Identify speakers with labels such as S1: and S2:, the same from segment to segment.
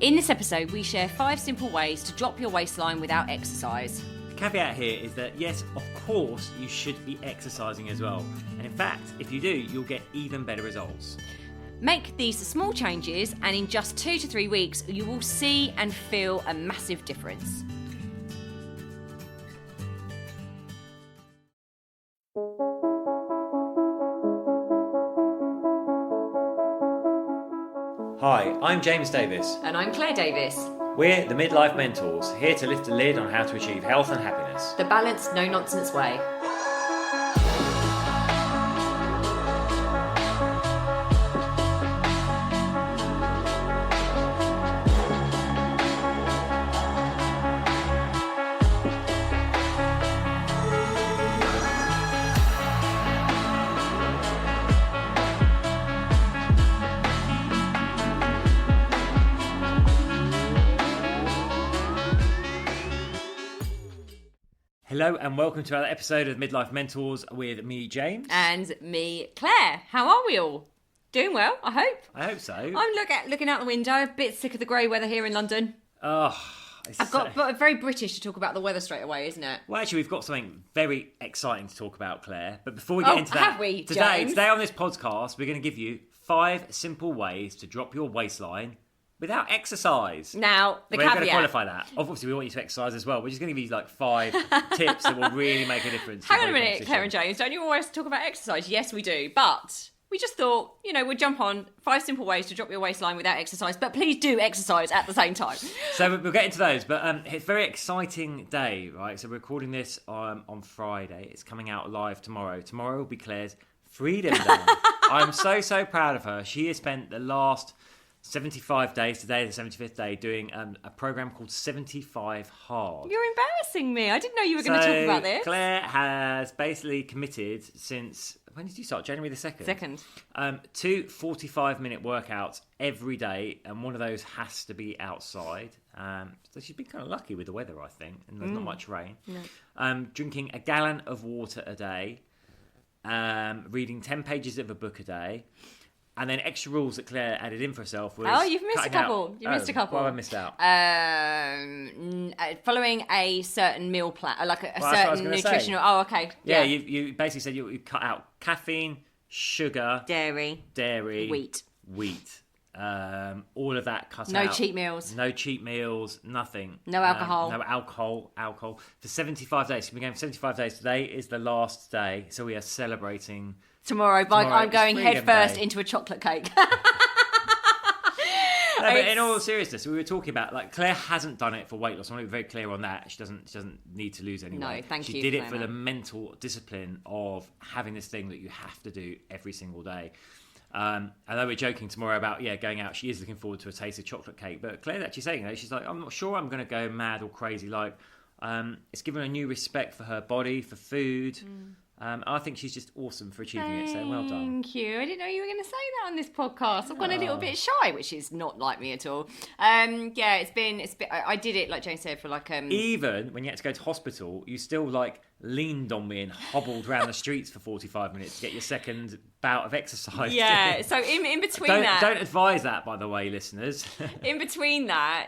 S1: In this episode, we share 5 simple ways to drop your waistline without exercise.
S2: The caveat here is that, yes, of course, you should be exercising as well. And in fact, if you do, you'll get even better results.
S1: Make these small changes, and in just 2 to 3 weeks, you will see and feel a massive difference.
S2: Hi, I'm James Davis.
S1: And I'm Claire Davis.
S2: We're the Midlife Mentors, here to lift the lid on how to achieve health and happiness.
S1: The balanced, no-nonsense way.
S2: Hello and welcome to another episode of Midlife Mentors with me, James.
S1: And me, Claire. How are we all? Doing well, I hope.
S2: I hope so.
S1: I'm looking out the window, a bit sick of the grey weather here in London.
S2: Oh,
S1: But very British to talk about the weather straight away, isn't it?
S2: Well, actually, we've got something very exciting to talk about, Claire. But before we get into that,
S1: have we, James?
S2: today on this podcast, we're going to give you 5 simple ways to drop your waistline without exercise.
S1: Now,
S2: we're going to qualify that. Obviously, we want you to exercise as well. We're just going to give you like 5 tips that will really make a difference.
S1: Hang on a minute, Claire and James. Don't you always talk about exercise? Yes, we do. But we just thought, we'd jump on 5 simple ways to drop your waistline without exercise. But please do exercise at the same time.
S2: So we'll get into those. But it's a very exciting day, right? So we're recording this on Friday. It's coming out live tomorrow. Tomorrow will be Claire's Freedom Day. I'm so proud of her. She has spent the last 75 days, today the 75th day, doing a programme called 75 Hard.
S1: You're embarrassing me. I didn't know you were going to talk about this.
S2: Claire has basically committed since, when did you start? January the 2nd?
S1: 2nd.
S2: 2 45-minute workouts every day, and one of those has to be outside. So she's been kind of lucky with the weather, I think, and there's not much rain. No. Drinking a gallon of water a day, reading 10 pages of a book a day. And then extra rules that Claire added in for herself was...
S1: Oh, you've missed a couple.
S2: Missed a couple. What have I missed out?
S1: Following a certain meal plan, like a certain nutritional... Say. Oh, okay.
S2: Yeah, you basically said you cut out caffeine, sugar...
S1: Dairy. Wheat.
S2: All of that cut out.
S1: No cheat meals.
S2: No cheat meals, nothing.
S1: No alcohol.
S2: No alcohol. For 75 days. So we're going for 75 days. Today is the last day. So we are celebrating...
S1: Tomorrow I'm going head first into a chocolate cake.
S2: No, but in all seriousness, we were talking about, like, Claire hasn't done it for weight loss. I want to be very clear on that. She doesn't need to lose any weight.
S1: No, thank you.
S2: She did it for the mental discipline of having this thing that you have to do every single day. Although we're joking tomorrow about going out, she is looking forward to a taste of chocolate cake. But Claire's actually saying, she's like, I'm not sure I'm going to go mad or crazy. Like, it's given her a new respect for her body, for food. I think she's just awesome for achieving it, so well done.
S1: Thank you. I didn't know you were going to say that on this podcast. I've gone a little bit shy, which is not like me at all. It's been. I did it, like Jane said, for like...
S2: Even when you had to go to hospital, you still like leaned on me and hobbled around the streets for 45 minutes to get your second bout of exercise.
S1: Yeah, so in between
S2: Don't advise that, by the way, listeners.
S1: In between that,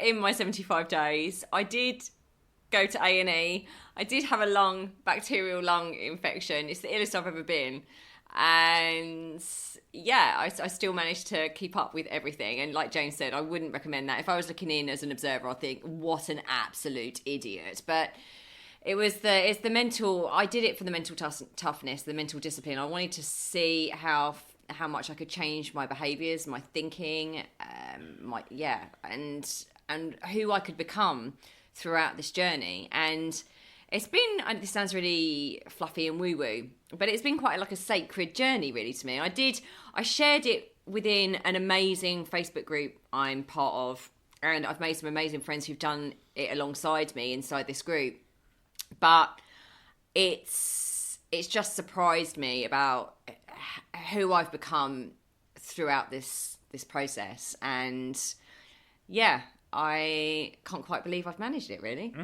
S1: in my 75 days, I did go to A&E. I did have a bacterial lung infection. It's the illest I've ever been. And I still managed to keep up with everything. And like James said, I wouldn't recommend that. If I was looking in as an observer, I'd think, what an absolute idiot. But it's the mental, I did it for the mental toughness, the mental discipline. I wanted to see how much I could change my behaviours, my thinking, and who I could become throughout this journey. And it's been, this sounds really fluffy and woo-woo, but it's been quite like a sacred journey really to me. I shared it within an amazing Facebook group I'm part of, and I've made some amazing friends who've done it alongside me inside this group. But it's just surprised me about who I've become throughout this process. And I can't quite believe I've managed it, really.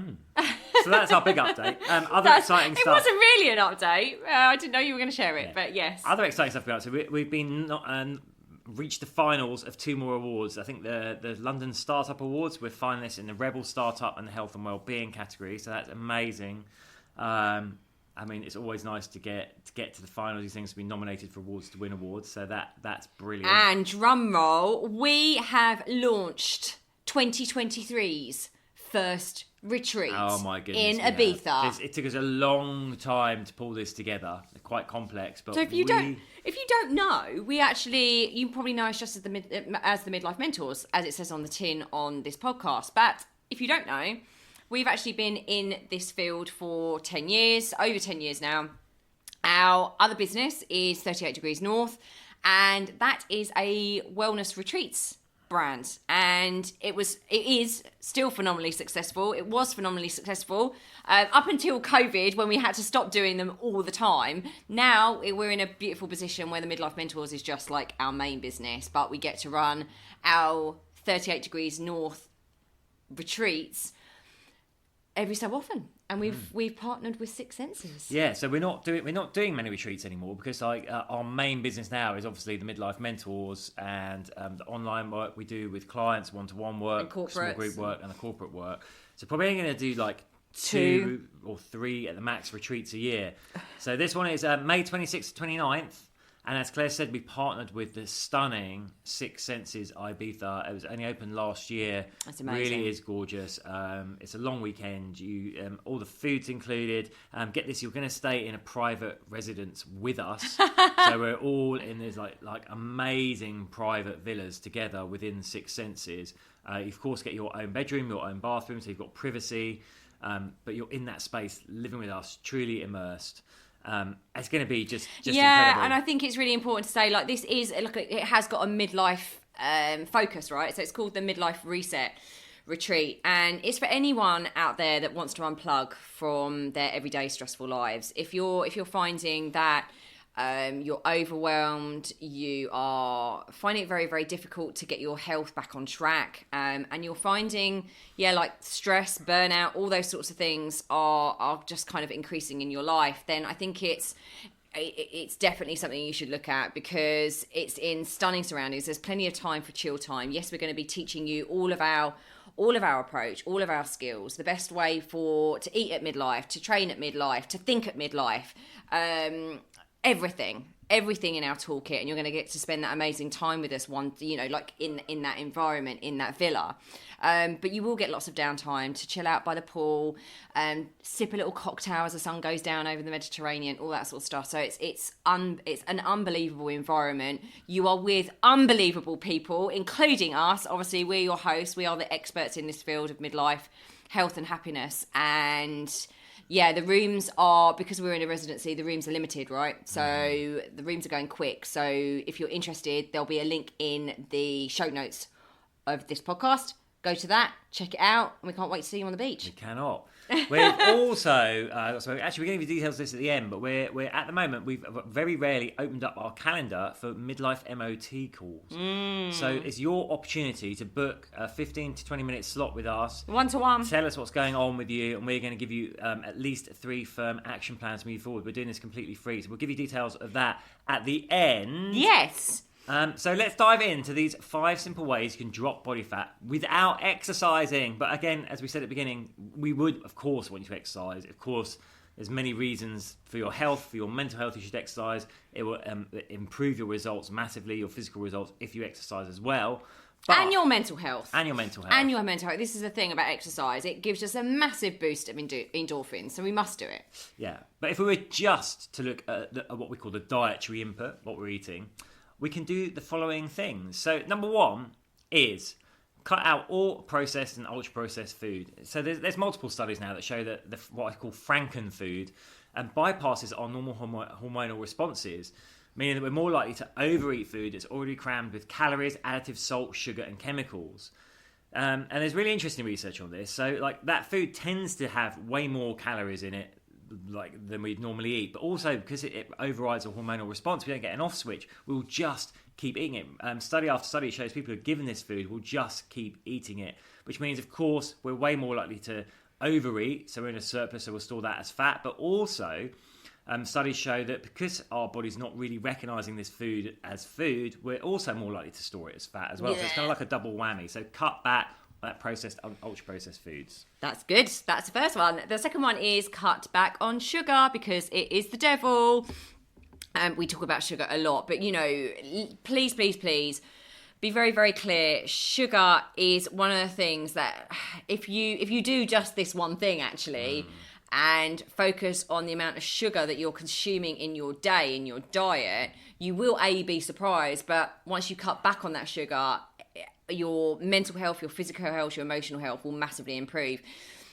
S2: So that's our big update. Other exciting stuff.
S1: It wasn't really an update. I didn't know you were going to share it, but yes.
S2: Other exciting stuff about. So we've been reached the finals of 2 more awards. I think the London Startup Awards, we're finalists in the Rebel Startup and the Health and Wellbeing category, so that's amazing. I mean, it's always nice to get to the finals. These things to be nominated for awards to win awards, so that's brilliant.
S1: And drum roll, we have launched 2023's first retreat.
S2: Oh my goodness!
S1: In Ibiza.
S2: It took us a long time to pull this together. They're quite complex, but
S1: so if you don't know, we actually, you probably know us just as the Midlife Mentors, as it says on the tin on this podcast. But if you don't know, we've actually been in this field for 10 years, over 10 years now. Our other business is 38 Degrees North, and that is a wellness retreats brand. And it is still phenomenally successful. It was phenomenally successful up until COVID, when we had to stop doing them all the time. Now we're in a beautiful position where the Midlife Mentors is just like our main business, but we get to run our 38 Degrees North retreats every so often, and we've partnered with Six Senses.
S2: Yeah, so we're not doing many retreats anymore, because our main business now is obviously the Midlife Mentors and the online work we do with clients, one-to-one work, small group work, and the corporate work. So probably only going to do like 2 or 3 at the max retreats a year. So this one is May 26th to 29th. And as Claire said, we partnered with the stunning Six Senses Ibiza. It was only opened last year.
S1: That's amazing.
S2: Really is gorgeous. It's a long weekend. All the food's included. Get this, you're going to stay in a private residence with us. So we're all in these like amazing private villas together within Six Senses. You of course get your own bedroom, your own bathroom, so you've got privacy. But you're in that space, living with us, truly immersed. It's going to be just incredible.
S1: And I think it's really important to say, like, this is it has got a midlife focus, right? So it's called the Midlife Reset Retreat, and it's for anyone out there that wants to unplug from their everyday stressful lives. If you're finding that you're overwhelmed, you are finding it very, very difficult to get your health back on track, and you're finding, like stress, burnout, all those sorts of things are just kind of increasing in your life, then I think it's definitely something you should look at, because it's in stunning surroundings. There's plenty of time for chill time. Yes, we're going to be teaching you all of our approach, all of our skills, the best way to eat at midlife, to train at midlife, to think at midlife, everything in our toolkit, and you're going to get to spend that amazing time with us like in that environment, in that villa, but you will get lots of downtime to chill out by the pool, sip a little cocktail as the sun goes down over the Mediterranean, all that sort of stuff. So it's an unbelievable environment. You are with unbelievable people, including us. Obviously, we're your hosts. We are the experts in this field of midlife health and happiness. And yeah, the rooms are, because we're in a residency, the rooms are limited, right? So the rooms are going quick. So if you're interested, there'll be a link in the show notes of this podcast. Go to that, check it out, and we can't wait to see you on the beach.
S2: We cannot. We've also, so actually we're going to give you details of this at the end, but we're at the moment, we've very rarely opened up our calendar for Midlife MOT calls. So it's your opportunity to book a 15 to 20 minute slot with us.
S1: One-to-one.
S2: Tell us what's going on with you, and we're going to give you at least 3 firm action plans to move forward. We're doing this completely free, so we'll give you details of that at the end.
S1: Yes.
S2: So let's dive into these 5 simple ways you can drop body fat without exercising. But again, as we said at the beginning, we would, of course, want you to exercise. Of course, there's many reasons for your health, for your mental health, you should exercise. It will improve your results massively, your physical results, if you exercise as well.
S1: And your mental health.
S2: And your mental health.
S1: This is the thing about exercise. It gives us a massive boost of endorphins, so we must do it.
S2: Yeah. But if we were just to look at what we call the dietary input, what we're eating, we can do the following things. So number 1 is cut out all processed and ultra-processed food. So there's multiple studies now that show that what I call Franken food bypasses our normal hormonal responses, meaning that we're more likely to overeat food that's already crammed with calories, additives, salt, sugar, and chemicals. And there's really interesting research on this. So like that food tends to have way more calories in it than we'd normally eat, but also because it overrides a hormonal response, we don't get an off switch, we'll just keep eating it. Study after study shows people who are given this food will just keep eating it, which means of course we're way more likely to overeat, so we're in a surplus, so we'll store that as fat, but also Studies show that because our body's not really recognising this food as food, we're also more likely to store it as fat as well. So it's kind of like a double whammy. So cut back that processed, ultra-processed foods.
S1: That's good. That's the first one. The second one is cut back on sugar because it is the devil. We talk about sugar a lot, but please be very, very clear. Sugar is one of the things that if you do just this one thing actually and focus on the amount of sugar that you're consuming in your day, in your diet, you will be surprised. But once you cut back on that sugar, your mental health, your physical health, your emotional health will massively improve.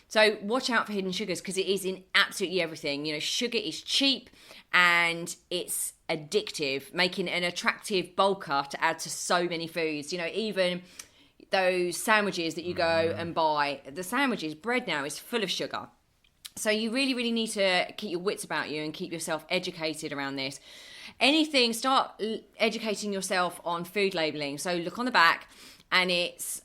S1: So watch out for hidden sugars because it is in absolutely everything. Sugar is cheap and it's addictive, making an attractive bulker to add to so many foods. Even those sandwiches that you go and buy, the sandwiches, bread now is full of sugar. So you really, really need to keep your wits about you and keep yourself educated around this. Start educating yourself on food labelling. So look on the back and it's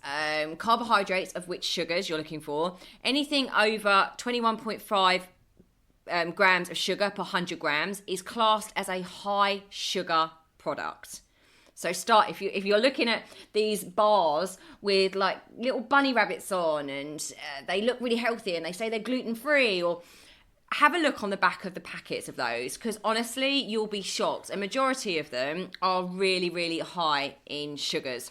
S1: carbohydrates of which sugars you're looking for. Anything over 21.5 grams of sugar per 100 grams is classed as a high sugar product. So if you're looking at these bars with like little bunny rabbits on and they look really healthy and they say they're gluten-free, or have a look on the back of the packets of those because honestly, you'll be shocked. A majority of them are really, really high in sugars.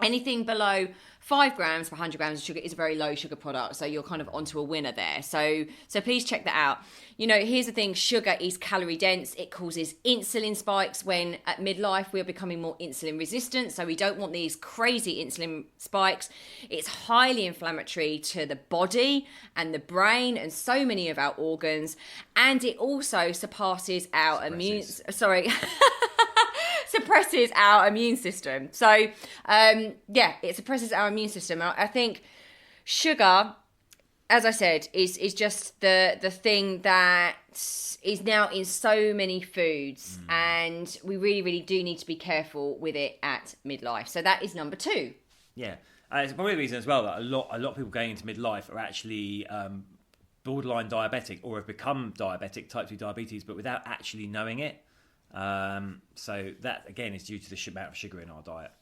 S1: Anything below 5 grams per 100 grams of sugar is a very low sugar product, so you're kind of onto a winner there. So please check that out. Here's the thing, sugar is calorie dense. It causes insulin spikes when at midlife we're becoming more insulin resistant, so we don't want these crazy insulin spikes. It's highly inflammatory to the body and the brain and so many of our organs, and it also suppresses our immune system. So, it suppresses our immune system. I think sugar, as I said, is just the thing that is now in so many foods, and we really, really do need to be careful with it at midlife. So that is number 2.
S2: Yeah, it's probably the reason as well that a lot of people going into midlife are actually borderline diabetic or have become diabetic, type 2 diabetes, but without actually knowing it. So that again is due to the amount of sugar in our diet.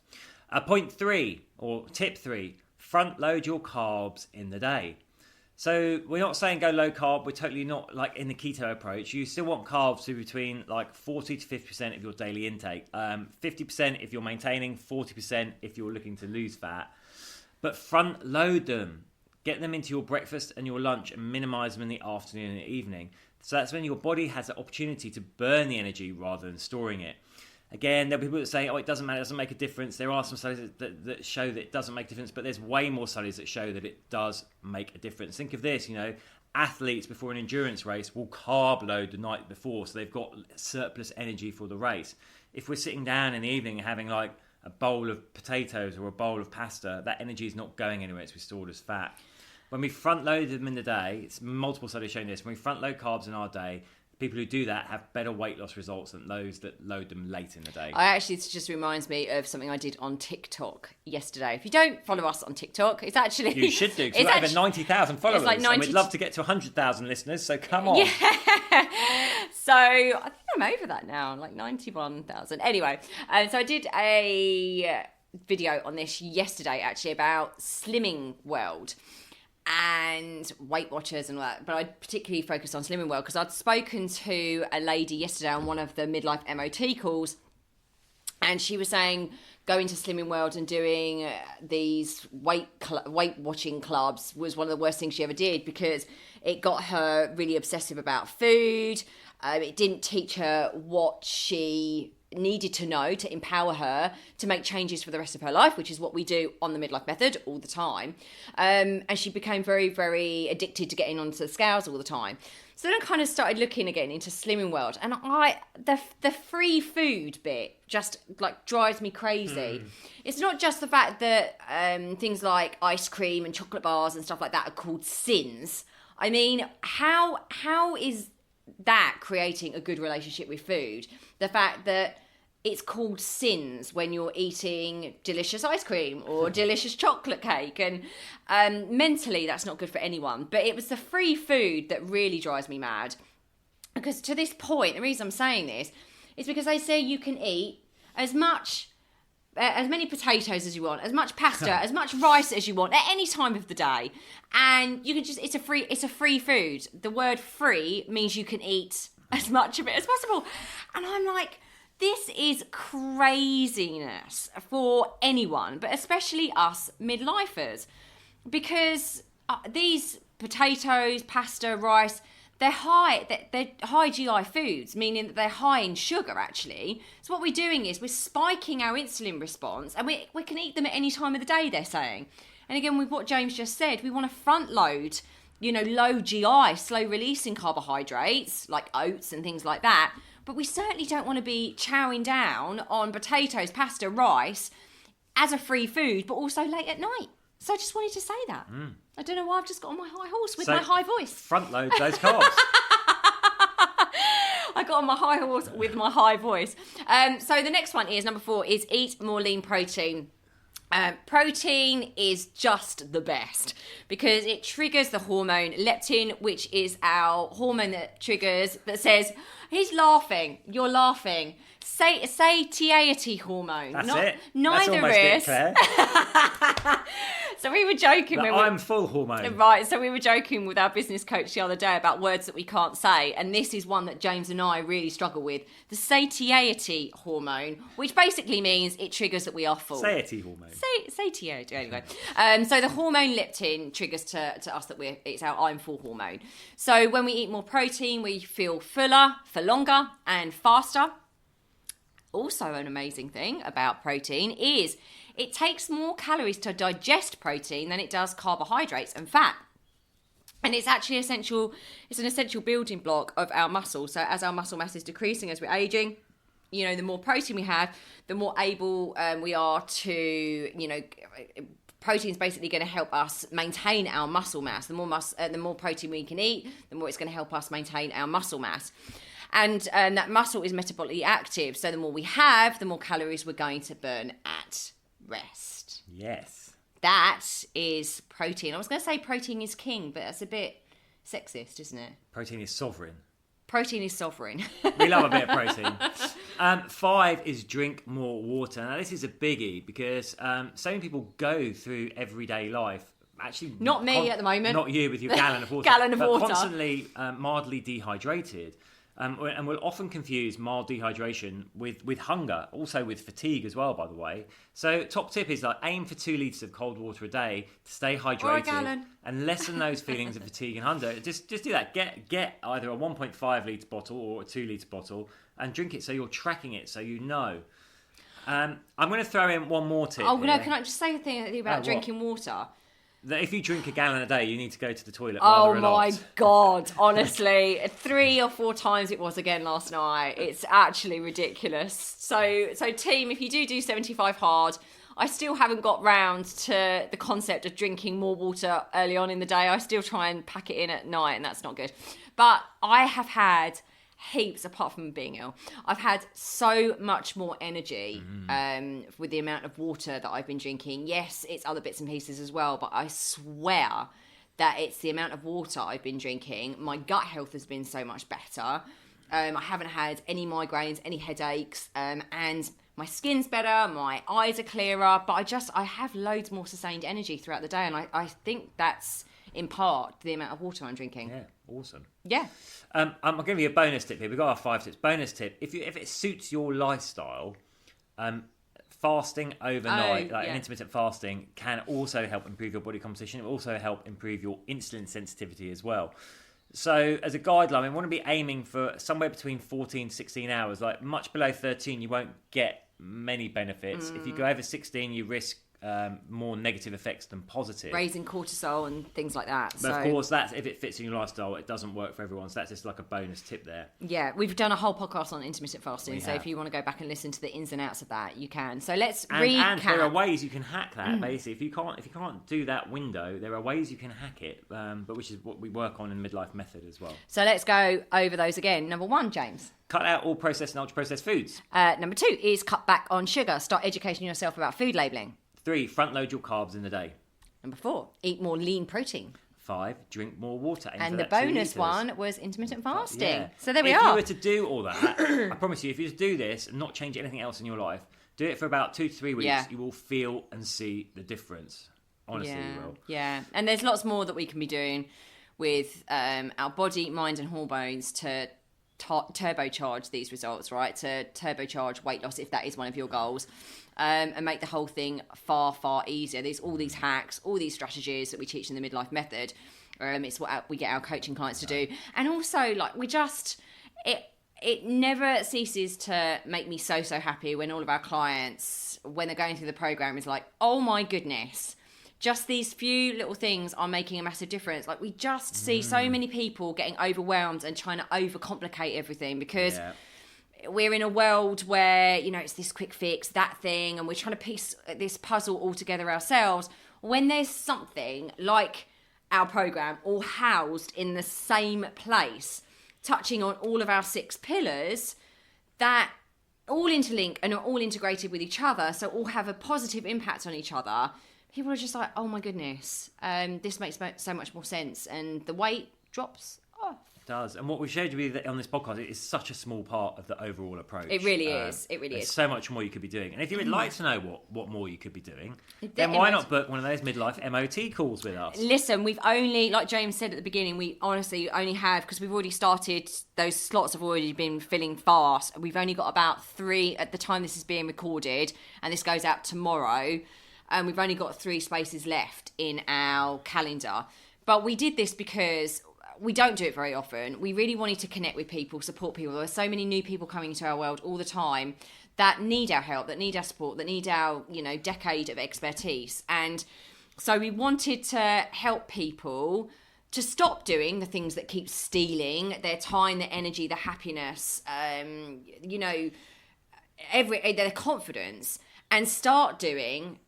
S2: Point 3 or tip 3: front load your carbs in the day. So we're not saying go low carb. We're totally not like in the keto approach. You still want carbs to be between like 40 to 50% of your daily intake. 50% if you're maintaining, 40% if you're looking to lose fat. But front load them. Get them into your breakfast and your lunch and minimise them in the afternoon and the evening. So that's when your body has the opportunity to burn the energy rather than storing it. Again, there'll be people that say, it doesn't matter, it doesn't make a difference. There are some studies that show that it doesn't make a difference, but there's way more studies that show that it does make a difference. Think of this, athletes before an endurance race will carb load the night before, so they've got surplus energy for the race. If we're sitting down in the evening and having like a bowl of potatoes or a bowl of pasta, that energy is not going anywhere, it's stored as fat. When we front load them in the day, it's multiple studies showing this, when we front load carbs in our day, people who do that have better weight loss results than those that load them late in the day.
S1: It just reminds me of something I did on TikTok yesterday. If you don't follow us on TikTok, it's actually...
S2: You should do, because we've got over 90,000 followers, and we'd love to get to 100,000 listeners, so come on.
S1: Yeah. So I think I'm over that now, like 91,000. Anyway, so I did a video on this yesterday, actually, about Slimming World and Weight Watchers and all that, but I particularly focused on Slimming World because I'd spoken to a lady yesterday on one of the Midlife MOT calls, and she was saying going to Slimming World and doing these weight watching clubs was one of the worst things she ever did because it got her really obsessive about food. It didn't teach her what she needed to know to empower her to make changes for the rest of her life, which is what we do on the Midlife Method all the time. And she became very, very addicted to getting onto the scales all the time. So then I kind of started looking again into Slimming World, and the free food bit just like drives me crazy. It's not just the fact that things like ice cream and chocolate bars and stuff like that are called sins. I mean, how is that creating a good relationship with food? The fact that it's called sins when you're eating delicious ice cream or delicious chocolate cake, and mentally that's not good for anyone. But it was the free food that really drives me mad. Because to this point, the reason I'm saying this is because they say you can eat as many potatoes as you want, as much pasta, as much rice as you want at any time of the day, and you can just it's a free food. The word free means you can eat as much of it as possible. And I'm like, this is craziness for anyone, but especially us midlifers, because these potatoes, pasta, rice, they're high GI foods, meaning that they're high in sugar, actually. So what we're doing is we're spiking our insulin response, and we can eat them at any time of the day, they're saying. And again, with what James just said, we want to front load, low GI, slow releasing carbohydrates, like oats and things like that. But we certainly don't want to be chowing down on potatoes, pasta, rice as a free food, but also late at night. So I just wanted to say that. I don't know why I've just got on my high horse with my high voice.
S2: Front load those carbs.
S1: I got on my high horse with my high voice. So the next one is, number 4, is eat more lean protein. Protein is just the best because it triggers the hormone leptin, which is our hormone that says, he's laughing, you're laughing. Satiety hormone.
S2: That's it.
S1: Neither
S2: That's
S1: is.
S2: Claire.
S1: So we were joking.
S2: I'm full hormone.
S1: Right, so we were joking with our business coach the other day about words that we can't say, and this is one that James and I really struggle with. The satiety hormone, which basically means it triggers that we are full.
S2: Satiety hormone.
S1: Satiety, anyway. So the hormone leptin triggers to us that it's our I'm full hormone. So when we eat more protein, we feel fuller for longer and faster. Also, an amazing thing about protein is it takes more calories to digest protein than it does carbohydrates and fat. And it's actually essential. It's an essential building block of our muscle. So as our muscle mass is decreasing as we're aging, the more protein we have, the more able we are to, protein is basically going to help us maintain our muscle mass. The more protein we can eat, the more it's going to help us maintain our muscle mass. And that muscle is metabolically active. So the more we have, the more calories we're going to burn at rest.
S2: Yes.
S1: That is protein. I was going to say protein is king, but that's a bit sexist, isn't it?
S2: Protein is sovereign.
S1: Protein is sovereign.
S2: We love a bit of protein. 5 is drink more water. Now, this is a biggie because so many people go through everyday life. Actually,
S1: not me at the moment.
S2: Not you with your gallon of water.
S1: Water.
S2: Constantly mildly dehydrated. And we'll often confuse mild dehydration with hunger, also with fatigue as well, by the way. So top tip is aim for 2 litres of cold water a day to stay hydrated.
S1: Or a gallon.
S2: And lessen those feelings of fatigue and hunger. Just do that. Get either a 1.5 litre bottle or a 2 litre bottle and drink it so you're tracking it so you know. I'm going to throw in one more tip.
S1: Oh, no, can I just say a thing about drinking water?
S2: That if you drink a gallon a day, you need to go to the toilet rather a lot.
S1: Oh my God, honestly. 3 or 4 times it was again last night. It's actually ridiculous. So team, if you do 75 hard, I still haven't got round to the concept of drinking more water early on in the day. I still try and pack it in at night, and that's not good. But I have had heaps, apart from being ill, I've had so much more energy with the amount of water that I've been drinking. Yes, it's other bits and pieces as well, but I swear that it's the amount of water I've been drinking. My gut health has been so much better. I haven't had any migraines, any headaches, and my skin's better, my eyes are clearer, but I have loads more sustained energy throughout the day, and I think that's in part the amount of water I'm drinking.
S2: Yeah, awesome.
S1: Yeah.
S2: I'll give you a bonus tip here. We've got our 5 tips. Bonus tip: if it suits your lifestyle, fasting overnight, an intermittent fasting, can also help improve your body composition. It will also help improve your insulin sensitivity as well. So, as a guideline, we want to be aiming for somewhere between 14 16 hours. Like much below 13, you won't get many benefits. If you go over 16, you risk more negative effects than positive.
S1: Raising cortisol and things like that.
S2: But of course, that's if it fits in your lifestyle, it doesn't work for everyone. So that's just like a bonus tip there.
S1: Yeah, we've done a whole podcast on intermittent fasting. So if you want to go back and listen to the ins and outs of that, you can. So let's recap.
S2: And there are ways you can hack that. Basically, if you can't do that window, there are ways you can hack it. But which is what we work on in Midlife Method as well.
S1: So let's go over those again. Number 1, James.
S2: Cut out all processed and ultra-processed foods.
S1: Number 2 is cut back on sugar. Start educating yourself about food labelling.
S2: 3, front load your carbs in the day.
S1: Number 4, eat more lean protein.
S2: 5, drink more water.
S1: And the bonus one was intermittent fasting. Yeah. So there we
S2: are.
S1: If
S2: you were to do all that, I promise you, if you just do this and not change anything else in your life, do it for about 2 to 3 weeks, you will feel and see the difference. Honestly, you will. Yeah,
S1: and there's lots more that we can be doing with our body, mind and hormones to turbocharge these results, right? To turbocharge weight loss if that is one of your goals, and make the whole thing far, far easier. There's all these hacks, all these strategies that we teach in the Midlife Method. It's what we get our coaching clients to do. And also, like, it never ceases to make me so happy when all of our clients, when they're going through the program, is like, oh my goodness, just these few little things are making a massive difference. Like, we just see so many people getting overwhelmed and trying to overcomplicate everything because we're in a world where, you know, it's this quick fix, that thing, and we're trying to piece this puzzle all together ourselves. When there's something like our program all housed in the same place, touching on all of our 6 pillars that all interlink and are all integrated with each other, so all have a positive impact on each other, people are just like, oh my goodness, this makes so much more sense, and the weight drops off.
S2: It does. And what we showed you on this podcast, it is such a small part of the overall approach.
S1: It really is. It really is.
S2: There's so much more you could be doing. And if you would like to know what more you could be doing, then why not book one of those midlife MOT calls with us?
S1: Listen, we've only, like James said at the beginning, we honestly only have, because we've already started, those slots have already been filling fast. We've only got about 3 at the time this is being recorded, and this goes out tomorrow. We've only got 3 spaces left in our calendar. But we did this because we don't do it very often. We really wanted to connect with people, support people. There are so many new people coming into our world all the time that need our help, that need our support, that need our, you know, decade of expertise. And so we wanted to help people to stop doing the things that keep stealing their time, their energy, their happiness, you know, their confidence, and start doing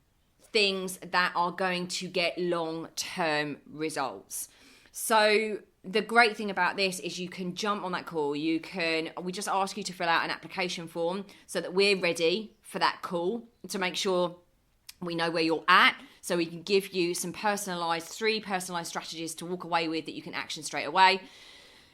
S1: things that are going to get long-term results. So the great thing about this is you can jump on that call. We just ask you to fill out an application form so that we're ready for that call, to make sure we know where you're at, so we can give you some 3 personalized strategies to walk away with that you can action straight away.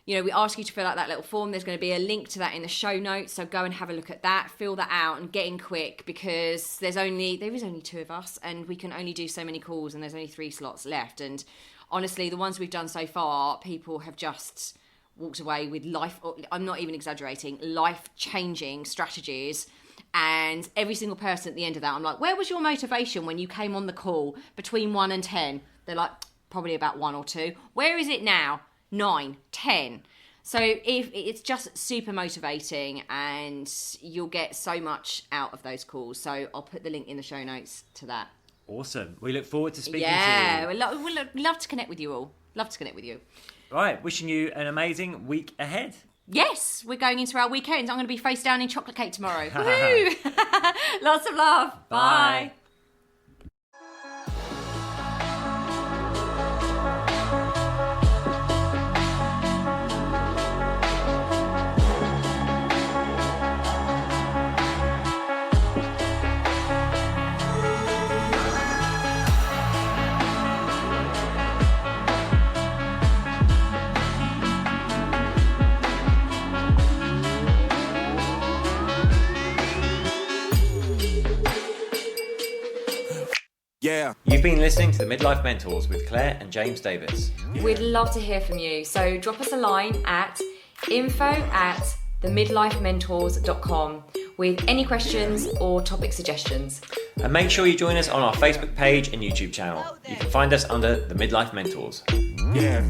S1: You know, we ask you to fill out that little form. There's going to be a link to that in the show notes. So go and have a look at that, fill that out, and get in quick, because there is only 2 of us, and we can only do so many calls, and there's only 3 slots left. And honestly, the ones we've done so far, people have just walked away with I'm not even exaggerating, life-changing strategies. And every single person at the end of that, I'm like, where was your motivation when you came on the call between 1 and 10? They're like, probably about 1 or 2. Where is it now? 9, 10. So if it's just super motivating, and you'll get so much out of those calls. So I'll put the link in the show notes to that.
S2: Awesome. We look forward to speaking to you.
S1: Yeah, we'd love to connect with you all. Love to connect with you.
S2: Right, wishing you an amazing week ahead.
S1: Yes, we're going into our weekend. I'm going to be face down in chocolate cake tomorrow. Woohoo! Lots of love. Bye.
S2: Yeah. You've been listening to the Midlife Mentors with Claire and James Davis.
S1: We'd love to hear from you. So drop us a line at info@themidlifementors.com with any questions or topic suggestions.
S2: And make sure you join us on our Facebook page and YouTube channel. You can find us under The Midlife Mentors. Yeah.